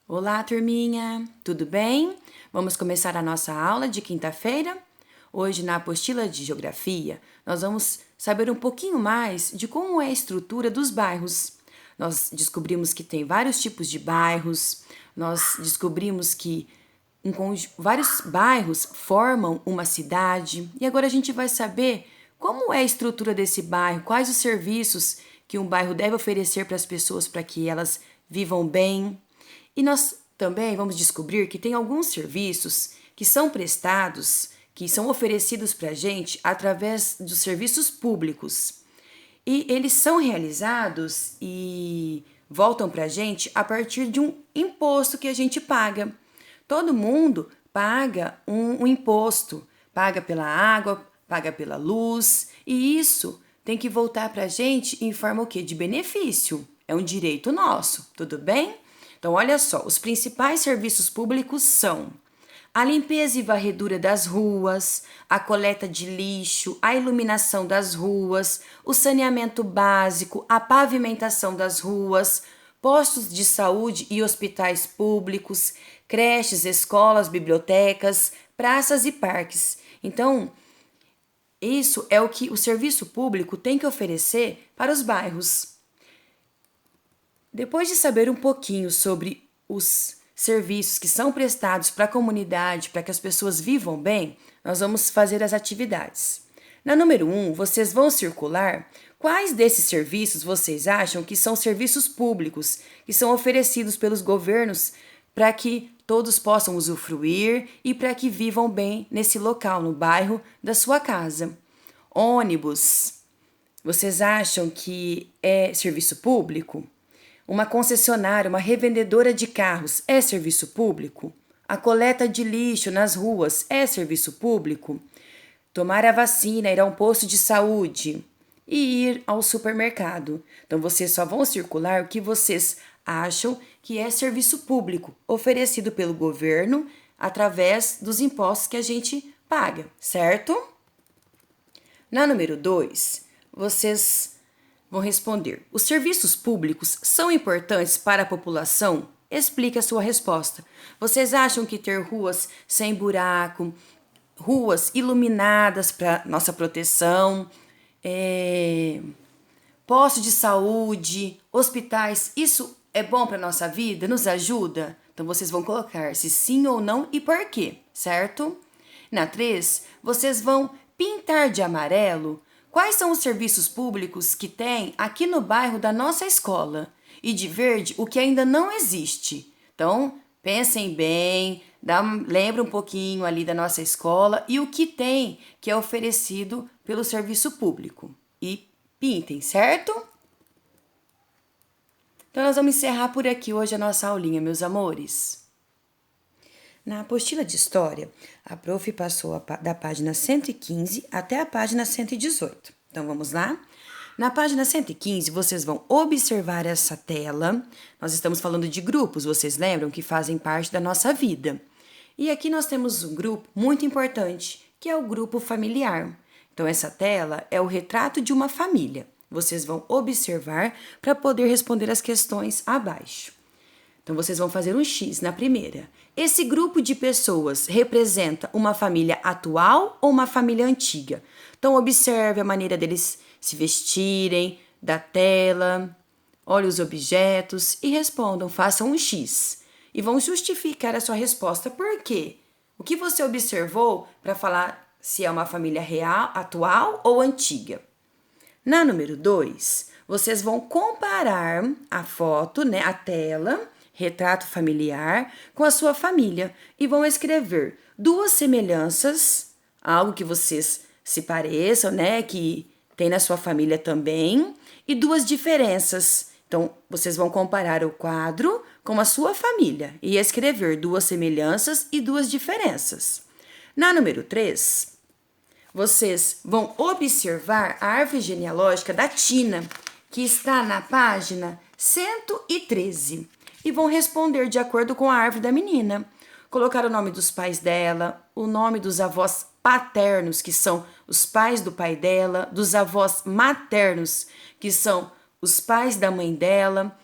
Olá, turminha! Tudo bem? Vamos começar a nossa aula de quinta-feira? Hoje, na apostila de Geografia, nós vamos saber um pouquinho mais de como é a estrutura dos bairros. Nós descobrimos que tem vários tipos de bairros, nós descobrimos que vários bairros formam uma cidade, e agora a gente vai saber como é a estrutura desse bairro, quais os serviços que um bairro deve oferecer para as pessoas para que elas vivam bem. E nós também vamos descobrir que tem alguns serviços que são prestados, que são oferecidos para a gente através dos serviços públicos. E eles são realizados e voltam para a gente a partir de um imposto que a gente paga. Todo mundo paga um imposto, paga pela água, paga pela luz, e isso tem que voltar para a gente em forma o quê? De benefício. É um direito nosso, tudo bem? Então, olha só, os principais serviços públicos são a limpeza e varredura das ruas, a coleta de lixo, a iluminação das ruas, o saneamento básico, a pavimentação das ruas, postos de saúde e hospitais públicos, creches, escolas, bibliotecas, praças e parques. Então, isso é o que o serviço público tem que oferecer para os bairros. Depois de saber um pouquinho sobre os serviços que são prestados para a comunidade, para que as pessoas vivam bem, nós vamos fazer as atividades. Na número 1, vocês vão circular quais desses serviços vocês acham que são serviços públicos, que são oferecidos pelos governos para que todos possam usufruir e para que vivam bem nesse local, no bairro da sua casa. Ônibus, vocês acham que é serviço público? Uma concessionária, uma revendedora de carros é serviço público? A coleta de lixo nas ruas é serviço público? Tomar a vacina, ir a um posto de saúde e ir ao supermercado. Então, vocês só vão circular o que vocês acham que é serviço público, oferecido pelo governo através dos impostos que a gente paga, certo? Na número 2, vocês vão responder: os serviços públicos são importantes para a população? Explique a sua resposta. Vocês acham que ter ruas sem buraco, ruas iluminadas para nossa proteção, postos de saúde, hospitais, isso é bom para nossa vida? Nos ajuda? Então vocês vão colocar se sim ou não e por quê, certo? Na 3, vocês vão pintar de amarelo quais são os serviços públicos que tem aqui no bairro da nossa escola e de verde o que ainda não existe. Então, pensem bem, lembra um pouquinho ali da nossa escola e o que tem que é oferecido pelo serviço público. E pintem, certo? Então, nós vamos encerrar por aqui hoje a nossa aulinha, meus amores. Na apostila de História, a prof passou da página 115 até a página 118. Então, vamos lá? Na página 115, vocês vão observar essa tela. Nós estamos falando de grupos, vocês lembram, que fazem parte da nossa vida. E aqui nós temos um grupo muito importante, que é o grupo familiar. Então, essa tela é o retrato de uma família. Vocês vão observar para poder responder as questões abaixo. Então, vocês vão fazer um X na primeira. Esse grupo de pessoas representa uma família atual ou uma família antiga? Então, observe a maneira deles se vestirem, da tela, olhe os objetos e respondam, façam um X. E vão justificar a sua resposta. Por quê? O que você observou para falar se é uma família real, atual ou antiga? Na número 2, vocês vão comparar a foto, a tela, retrato familiar, com a sua família e vão escrever duas semelhanças, algo que vocês se pareçam, que tem na sua família também, e duas diferenças. Então, vocês vão comparar o quadro com a sua família e escrever duas semelhanças e duas diferenças. Na número 3, vocês vão observar a árvore genealógica da Tina, que está na página 113, e vão responder de acordo com a árvore da menina. Colocar o nome dos pais dela, o nome dos avós paternos, que são os pais do pai dela, dos avós maternos, que são os pais da mãe dela,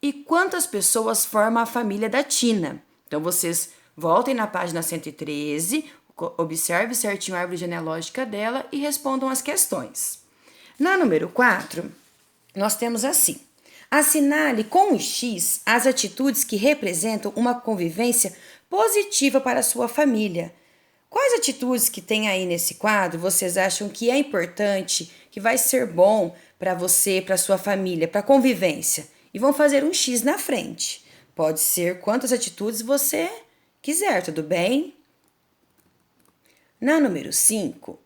e quantas pessoas formam a família da Tina. Então, vocês voltem na página 113, observe certinho a árvore genealógica dela e respondam as questões. Na número 4, nós temos assim: assinale com um X as atitudes que representam uma convivência positiva para a sua família. Quais atitudes que tem aí nesse quadro vocês acham que é importante, que vai ser bom para você, para sua família, para a convivência? E vão fazer um X na frente. Pode ser quantas atitudes você quiser, tudo bem? Na número 5,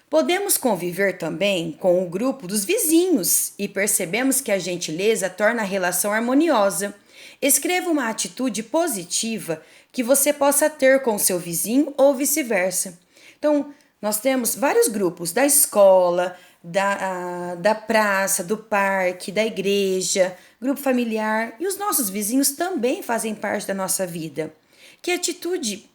podemos conviver também com o grupo dos vizinhos e percebemos que a gentileza torna a relação harmoniosa. Escreva uma atitude positiva que você possa ter com o seu vizinho ou vice-versa. Então, nós temos vários grupos da escola, da praça, do parque, da igreja, grupo familiar, e os nossos vizinhos também fazem parte da nossa vida. Que atitude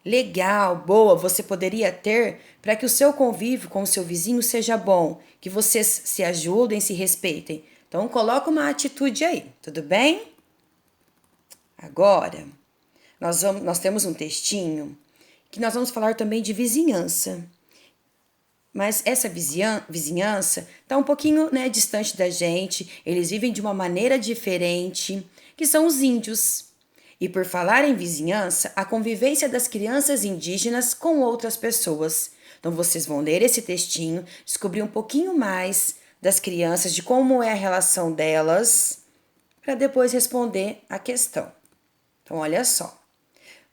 legal, boa você poderia ter para que o seu convívio com o seu vizinho seja bom, que vocês se ajudem, se respeitem? Então, coloca uma atitude aí, tudo bem? Agora, nós temos um textinho que nós vamos falar também de vizinhança. Mas essa vizinhança está um pouquinho, distante da gente, eles vivem de uma maneira diferente, que são os índios. E por falar em vizinhança, a convivência das crianças indígenas com outras pessoas. Então vocês vão ler esse textinho, descobrir um pouquinho mais das crianças, de como é a relação delas, para depois responder a questão. Então olha só.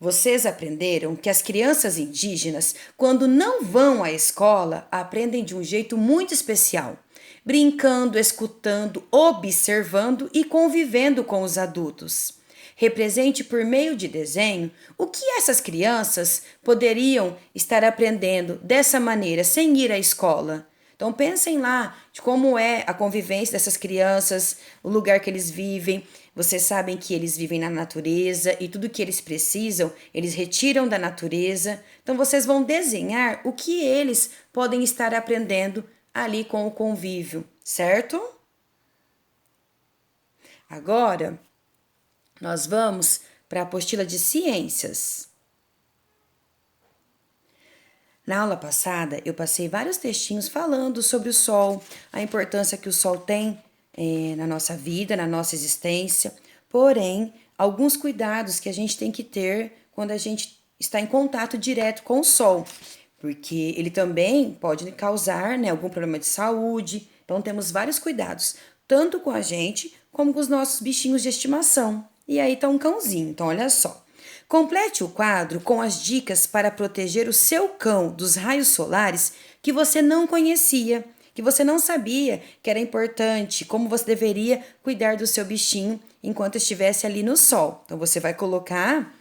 Vocês aprenderam que as crianças indígenas, quando não vão à escola, aprendem de um jeito muito especial, brincando, escutando, observando e convivendo com os adultos. Represente por meio de desenho o que essas crianças poderiam estar aprendendo dessa maneira, sem ir à escola. Então pensem lá de como é a convivência dessas crianças, o lugar que eles vivem. Vocês sabem que eles vivem na natureza e tudo que eles precisam, eles retiram da natureza. Então vocês vão desenhar o que eles podem estar aprendendo ali com o convívio, certo? Agora, nós vamos para a apostila de ciências. Na aula passada, eu passei vários textinhos falando sobre o sol, a importância que o sol tem na nossa vida, na nossa existência, porém, alguns cuidados que a gente tem que ter quando a gente está em contato direto com o sol, porque ele também pode causar algum problema de saúde. Então, temos vários cuidados, tanto com a gente como com os nossos bichinhos de estimação. E aí tá um cãozinho, então olha só. Complete o quadro com as dicas para proteger o seu cão dos raios solares que você não conhecia, que você não sabia que era importante, como você deveria cuidar do seu bichinho enquanto estivesse ali no sol. Então, você vai colocar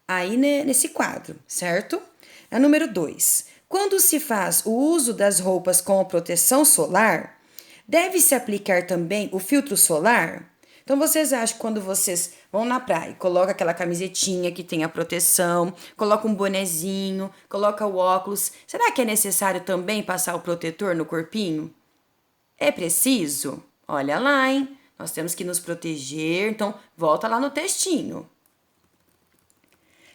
aí nesse quadro, certo? A número 2. Quando se faz o uso das roupas com a proteção solar, deve-se aplicar também o filtro solar? Então, vocês acham que quando vocês vão na praia, coloca aquela camisetinha que tem a proteção, coloca um bonezinho, coloca o óculos, será que é necessário também passar o protetor no corpinho? É preciso? Olha lá, hein? Nós temos que nos proteger, então volta lá no textinho.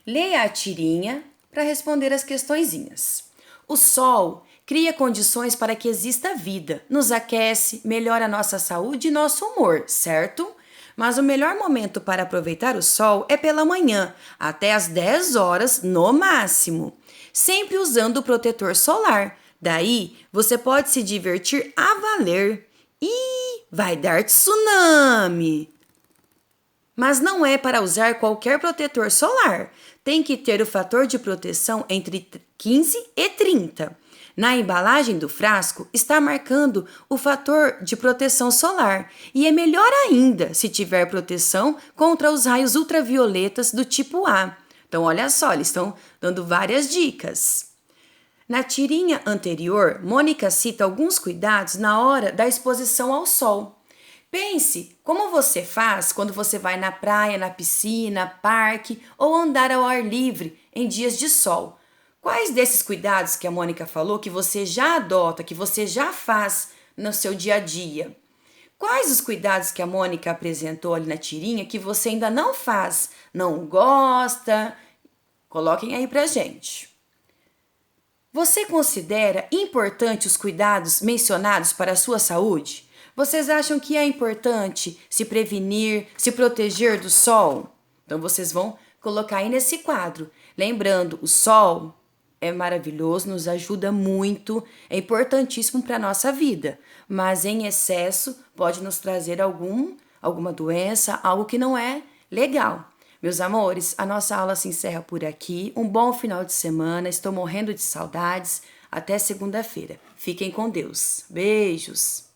Leia a tirinha para responder as questõezinhas. O sol cria condições para que exista vida, nos aquece, melhora a nossa saúde e nosso humor, certo? Mas o melhor momento para aproveitar o sol é pela manhã, até às 10 horas no máximo, sempre usando o protetor solar. Daí, você pode se divertir a valer. Ih, vai dar tsunami! Mas não é para usar qualquer protetor solar. Tem que ter o fator de proteção entre 15 e 30. Na embalagem do frasco está marcando o fator de proteção solar e é melhor ainda se tiver proteção contra os raios ultravioletas do tipo A. Então, olha só, eles estão dando várias dicas. Na tirinha anterior, Mônica cita alguns cuidados na hora da exposição ao sol. Pense como você faz quando você vai na praia, na piscina, parque ou andar ao ar livre em dias de sol. Quais desses cuidados que a Mônica falou que você já adota, que você já faz no seu dia a dia? Quais os cuidados que a Mônica apresentou ali na tirinha que você ainda não faz, não gosta? Coloquem aí pra gente. Você considera importante os cuidados mencionados para a sua saúde? Vocês acham que é importante se prevenir, se proteger do sol? Então vocês vão colocar aí nesse quadro. Lembrando, o sol é maravilhoso, nos ajuda muito, é importantíssimo para a nossa vida, mas em excesso pode nos trazer alguma doença, algo que não é legal. Meus amores, a nossa aula se encerra por aqui. Um bom final de semana, estou morrendo de saudades. Até segunda-feira. Fiquem com Deus. Beijos!